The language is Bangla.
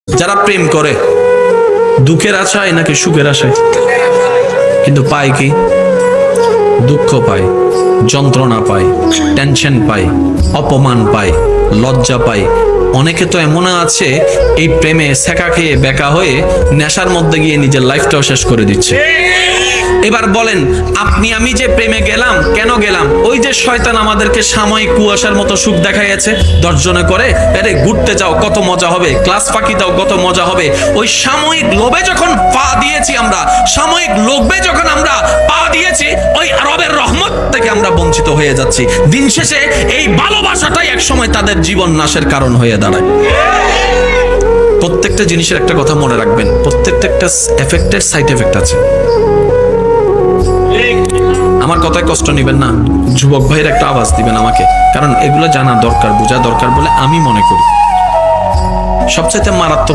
যারা প্রেম করে দুঃখের আশায় নাকি সুখের আশায়, কিন্তু পায় কি? দুঃখ পায়, যন্ত্রণা পায়, টেনশন পায়, অপমান পায়, লজ্জা পায়। অনেকে তো এমন আছে এই প্রেমে সেকা খেয়ে বেকা হয়ে নেশার মধ্যে গিয়ে নিজের লাইফটাও শেষ করে দিচ্ছে। এবার বলেন আপনি আমি যে প্রেমে গেলাম, কেন গেলাম? ওই যে শয়তান আমাদেরকে সাময়িক কুয়াশার মতো সুখ দেখাইছে, 10 জনে করে আরে ঘুরতে যাও কত মজা হবে, ক্লাস ফাঁকি দাও কত মজা হবে। ওই সাময়িক লোভে যখন পা দিয়েছি আমরা, সাময়িক লোভে যখন আমরা পা দিয়েছি, ওই রবের রহমত থেকে আমরা বঞ্চিত হয়ে যাচ্ছি। দিন শেষে এই ভালোবাসাটাই একসময় তাদের জীবন নাশের কারণ হয়ে দাঁড়ায়। প্রত্যেকটা জিনিসের একটা কথা মনে রাখবেন, প্রত্যেকটা একটা এফেক্টের সাইড এফেক্ট আছে। আমার কথায় কষ্ট নেবেন না, যুবক ভাইয়ের একটা আওয়াজ দিবেন আমাকে, কারণ এগুলো জানা দরকার, বোঝা দরকার বলে আমি মনে করি। সবচেয়ে মারাত্মক